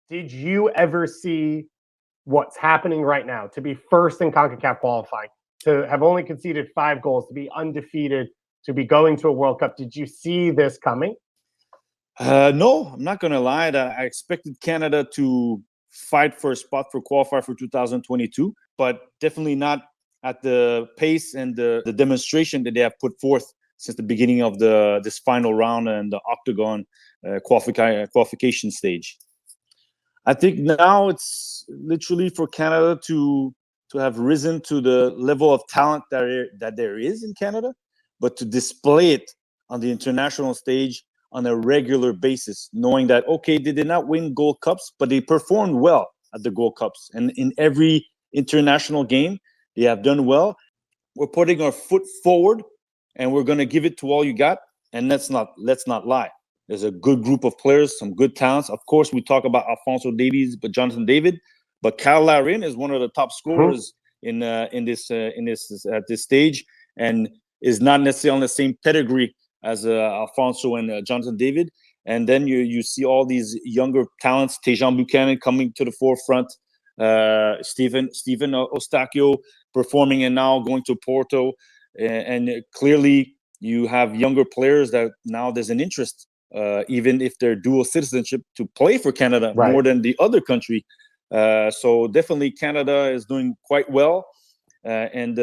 Did you ever see what's happening right now? To be first in CONCACAF qualifying, to have only conceded 5 goals, to be undefeated, to be going to a World Cup. Did you see this coming? No, I'm not going to lie. That I expected Canada to fight for a spot for qualifier for 2022, but definitely not at the pace and the demonstration that they have put forth since the beginning of this final round and the octagon qualification stage. I think now it's literally for Canada to have risen to the level of talent that there is in Canada, but to display it on the international stage on a regular basis, knowing that, okay, they did not win Gold Cups, but they performed well at the Gold Cups. And in every international game, they have done well. We're putting our foot forward, and we're going to give it to all you got. And let's not lie. There's a good group of players, some good talents. Of course, we talk about Alphonso Davies, but Jonathan David, but Kyle Larin is one of the top scorers in this at this stage, and is not necessarily on the same pedigree as Alphonso and Jonathan David. And then you see all these younger talents, Tejan Buchanan coming to the forefront, Stephen Eustáquio performing and now going to Porto, and clearly you have younger players that now there's an interest. Even if they're dual citizenship, to play for Canada more than the other country. So definitely Canada is doing quite well. And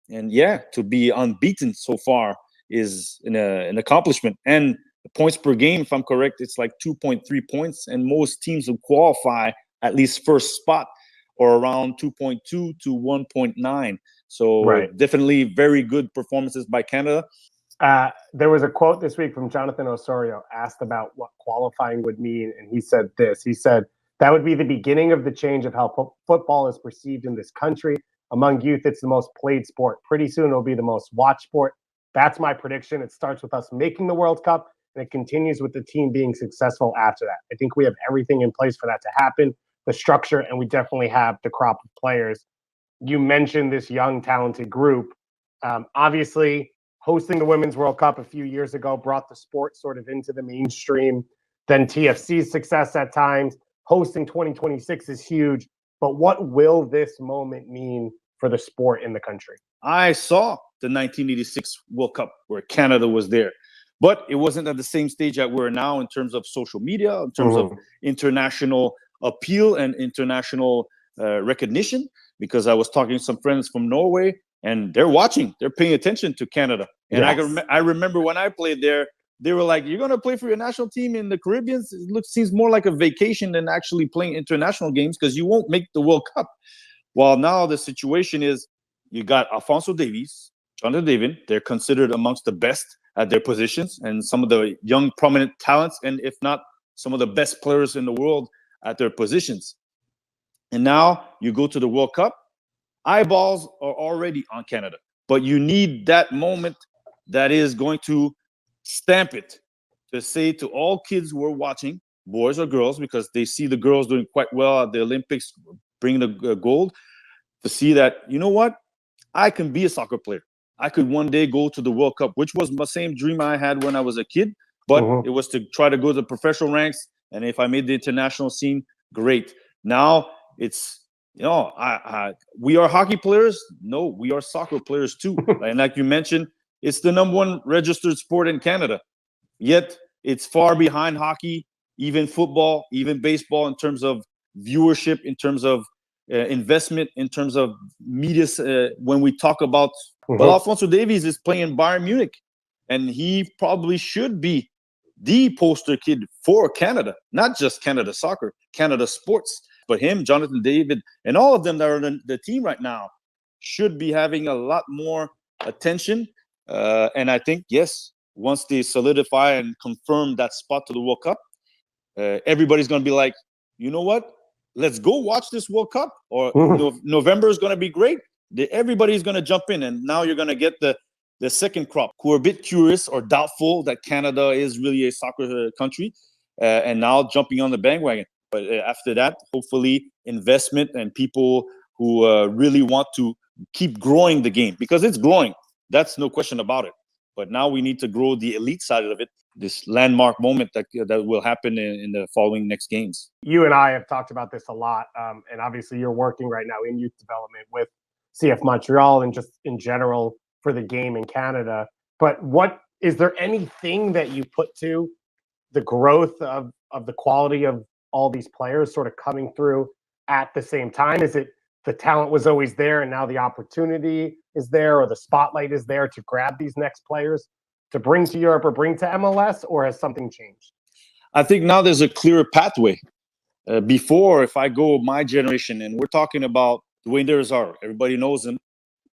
yeah, to be unbeaten so far is an accomplishment. And the points per game, if I'm correct, it's like 2.3 points. And most teams will qualify at least first spot or around 2.2 to 1.9. So definitely very good performances by Canada. There was a quote this week from Jonathan Osorio asked about what qualifying would mean. And he said this. He said, that would be the beginning of the change of how football is perceived in this country. Among youth, it's the most played sport. Pretty soon it'll be the most watched sport. That's my prediction. It starts with us making the World Cup, and it continues with the team being successful after that. I think we have everything in place for that to happen, the structure, and we definitely have the crop of players. You mentioned this young, talented group. Obviously, hosting the Women's World Cup a few years ago brought the sport sort of into the mainstream. Then TFC's success at times. Hosting 2026 is huge. But what will this moment mean for the sport in the country? I saw the 1986 World Cup where Canada was there, but it wasn't at the same stage that we're now in terms of social media, in terms of international appeal and international recognition, because I was talking to some friends from Norway, and they're watching, they're paying attention to Canada. And I remember when I played there, they were like, you're going to play for your national team in the Caribbean? It seems more like a vacation than actually playing international games, because you won't make the World Cup. While now the situation is, you got Alphonso Davies, Jonathan David. They're considered amongst the best at their positions, and some of the young prominent talents, and if not some of the best players in the world at their positions. And now you go to the World Cup, eyeballs are already on Canada, but you need that moment that is going to stamp it, to say to all kids who are watching, boys or girls, because they see the girls doing quite well at the Olympics, bringing the gold, to see that, you know what, I can be a soccer player. I could one day go to the World Cup, which was the same dream I had when I was a kid, but it was to try to go to the professional ranks. And if I made the international scene, great. Now it's, we are hockey players. No, we are soccer players too. And like you mentioned, it's the #1 registered sport in Canada. Yet it's far behind hockey, even football, even baseball, in terms of viewership, in terms of investment, in terms of media. When we talk about, but Alphonso Davies is playing in Bayern Munich, and he probably should be the poster kid for Canada, not just Canada soccer, Canada sports. But him, Jonathan David, and all of them that are in the team right now should be having a lot more attention. And I think, yes, once they solidify and confirm that spot to the World Cup, everybody's going to be like, you know what? Let's go watch this World Cup. Or November is going to be great. Everybody's going to jump in. And now you're going to get the second crop who are a bit curious or doubtful that Canada is really a soccer country, and now jumping on the bandwagon. But after that, hopefully investment and people who really want to keep growing the game, because it's growing. That's no question about it. But now we need to grow the elite side of it. this landmark moment that will happen in the following next games. You and I have talked about this a lot, and obviously you're working right now in youth development with CF Montreal and just in general for the game in Canada. But what is there anything that you put to the growth of the quality of all these players sort of coming through at the same time? Is it the talent was always there and now the opportunity is there, or the spotlight is there to grab these next players to bring to Europe or bring to MLS, or has something changed? I think now there's a clearer pathway. Before, if I go my generation, and we're talking about Dwayne De Rosario, everybody knows him,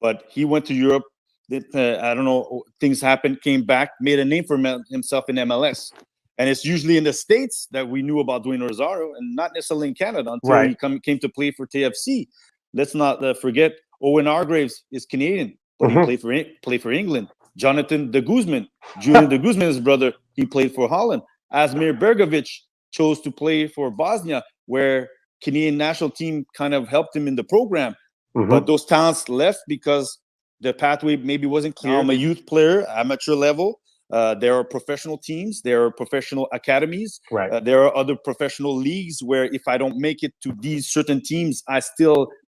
but he went to Europe. I don't know, things happened, came back, made a name for himself in MLS. And it's usually in the States that we knew about Dwayne Rosario, and not necessarily in Canada until he came to play for TFC. Let's not forget Owen Hargreaves is Canadian, but he played for England. Jonathan de Guzman, Julian de Guzman's brother, he played for Holland. Asmir Bergovic chose to play for Bosnia, where Canadian national team kind of helped him in the program. But those talents left because the pathway maybe wasn't clear. I'm a youth player, amateur level. There are professional teams. There are professional academies. There are other professional leagues where if I don't make it to these certain teams,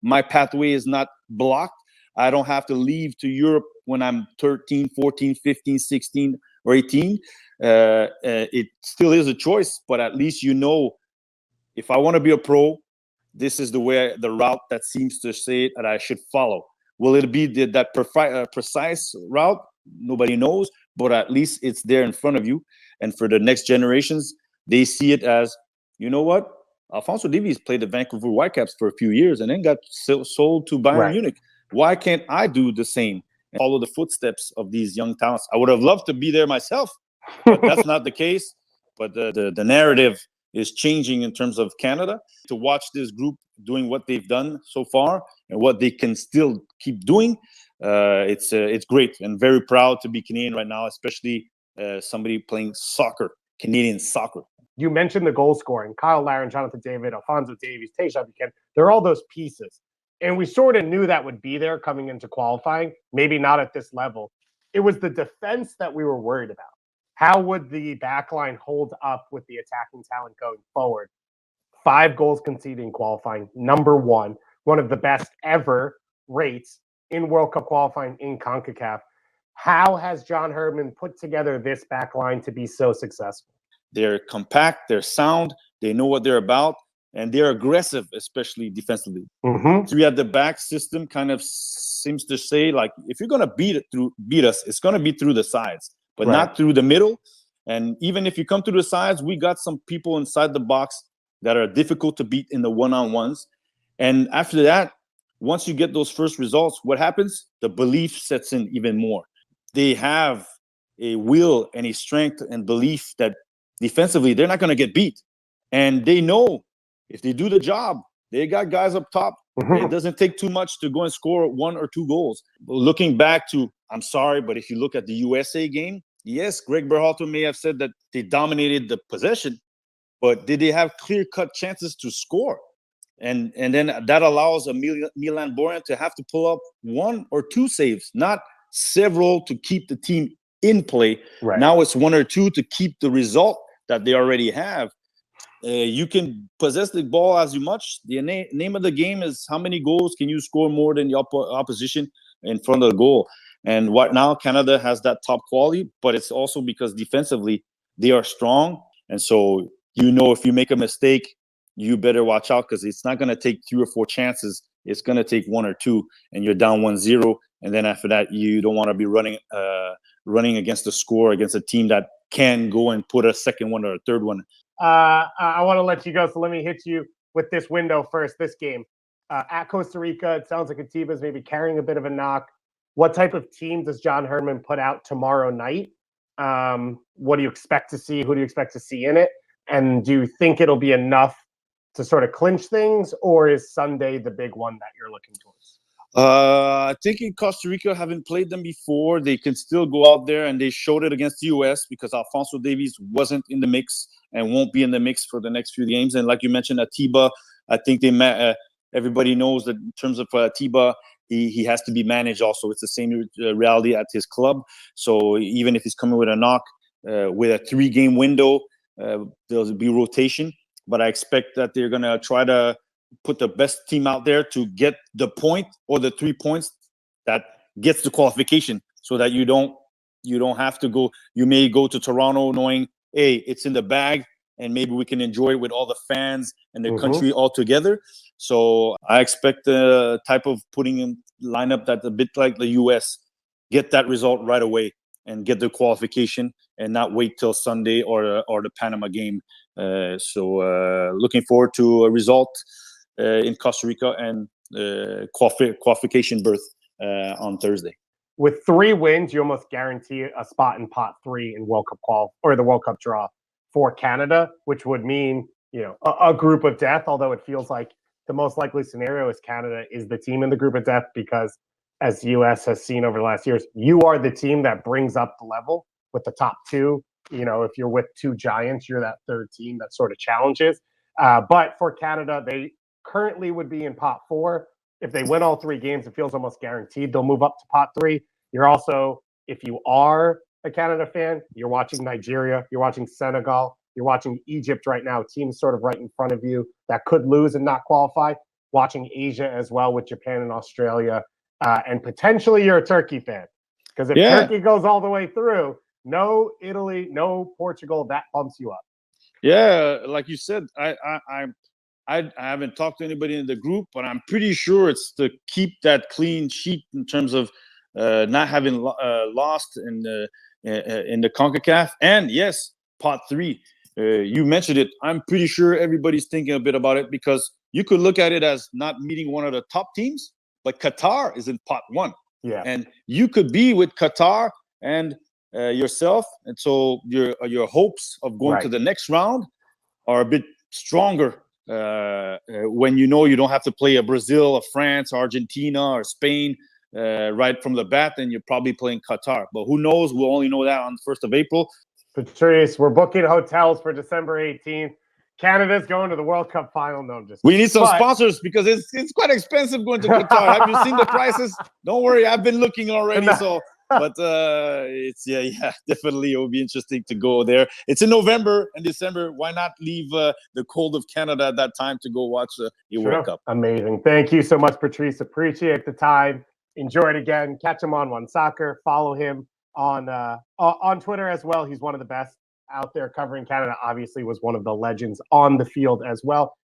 my pathway is not blocked. I don't have to leave to Europe when I'm 13, 14, 15, 16, or 18. It still is a choice, but at least you know, if I want to be a pro, this is the route that seems to say that I should follow. Will it be that precise route? Nobody knows, but at least it's there in front of you. And for the next generations, they see it as, you know what? Alphonso Davies played the Vancouver Whitecaps for a few years and then got sold to Bayern Munich. Why can't I do the same and follow the footsteps of these young talents? I would have loved to be there myself, but that's not the case. But the narrative is changing in terms of Canada. To watch this group doing what they've done so far and what they can still keep doing, it's great, and very proud to be Canadian right now, especially somebody playing soccer, Canadian soccer. You mentioned the goal scoring. Kyle Larin, Jonathan David, Alphonso Davies, Tayshaun Buchanan. They're all those pieces. And we sort of knew that would be there coming into qualifying, maybe not at this level. It was the defense that we were worried about. How would the back line hold up with the attacking talent going forward? 5 goals conceded in qualifying, number one of the best ever rates in World Cup qualifying in CONCACAF. How has John Herdman put together this back line to be so successful? They're compact, they're sound, they know what they're about, and they're aggressive, especially defensively. 3 at the back system kind of seems to say, like, if you're going to beat us, it's going to be through the sides, but not through the middle. And even if you come through the sides, we got some people inside the box that are difficult to beat in the one-on-ones. And after that, once you get those first results, what happens? The belief sets in even more. They have a will and a strength and belief that defensively they're not going to get beat. And they know if they do the job, they got guys up top. It doesn't take too much to go and score 1 or 2 goals. Looking back to, I'm sorry, but if you look at the USA game, yes, Greg Berhalter may have said that they dominated the possession, but did they have clear-cut chances to score? And then that allows a Milan Borjan to have to pull up 1 or 2 saves, not several to keep the team in play. Now it's 1 or 2 to keep the result that they already have. You can possess the ball as much. The name of the game is how many goals can you score more than the opposition in front of the goal. And right now, Canada has that top quality, but it's also because defensively they are strong. And so, if you make a mistake, you better watch out, because it's not going to take 3 or 4 chances. It's going to take 1 or 2, and you're down 1-0. And then after that, you don't want to be running against the score against a team that can go and put a second one or a third one. I want to let you go, so let me hit you with this window first. This game at Costa Rica, it sounds like Atiba's maybe carrying a bit of a knock. What type of team does John Herdman put out tomorrow night? What do you expect to see? Who do you expect to see in it? And do you think it'll be enough to sort of clinch things, or is Sunday the big one that you're looking towards? I think in Costa Rica, having played them before, they can still go out there, and they showed it against the U.S. because Alphonso Davies wasn't in the mix and won't be in the mix for the next few games. And like you mentioned, Atiba, I think everybody knows that in terms of Atiba, he has to be managed also. It's the same reality at his club. So even if he's coming with a knock, with a 3-game window. There'll be rotation, but I expect that they're going to try to put the best team out there to get the point or the 3 points that gets the qualification, so that you don't have to go. You may go to Toronto knowing, hey, it's in the bag, and maybe we can enjoy it with all the fans and the country all together. So I expect the type of putting in lineup that's a bit like the US, get that result right away and get the qualification, and not wait till Sunday or the Panama game. So looking forward to a result in Costa Rica and qualification berth on Thursday. With 3 wins, you almost guarantee a spot in pot 3 in World Cup or the World Cup draw for Canada, which would mean, a group of death, although it feels like the most likely scenario is Canada is the team in the group of death, because as the US has seen over the last years, you are the team that brings up the level with the top 2. If you're with 2 giants, you're that third team that sort of challenges. But for Canada, they currently would be in pot 4. If they win all 3 games, it feels almost guaranteed they'll move up to pot 3. You're also, if you are a Canada fan, you're watching Nigeria, you're watching Senegal, you're watching Egypt right now, teams sort of right in front of you that could lose and not qualify. Watching Asia as well with Japan and Australia. And potentially you're a Turkey fan, because if Turkey goes all the way through, no Italy, no Portugal, that bumps you up. Yeah, like you said, I haven't talked to anybody in the group, but I'm pretty sure it's to keep that clean sheet in terms of not having lost in the CONCACAF. And yes, pot 3. You mentioned it. I'm pretty sure everybody's thinking a bit about it, because you could look at it as not meeting one of the top teams, but Qatar is in pot 1. Yeah, and you could be with Qatar and yourself, and so your hopes of going to the next round are a bit stronger when you don't have to play a Brazil, a France, Argentina, or Spain right from the bat, and you're probably playing Qatar. But who knows? We'll only know that on the 1st of April. Patrice, we're booking hotels for December 18th. Canada's going to the World Cup final. No, I'm just kidding. We need some sponsors, because it's quite expensive going to Qatar. Have you seen the prices? Don't worry, I've been looking already. So, but it's definitely it will be interesting to go there. It's in November and December. Why not leave the cold of Canada at that time to go watch the World Cup? Amazing. Thank you so much, Patrice. Appreciate the time. Enjoy it again. Catch him on One Soccer. Follow him on Twitter as well. He's one of the best out there covering Canada. Obviously was one of the legends on the field as well.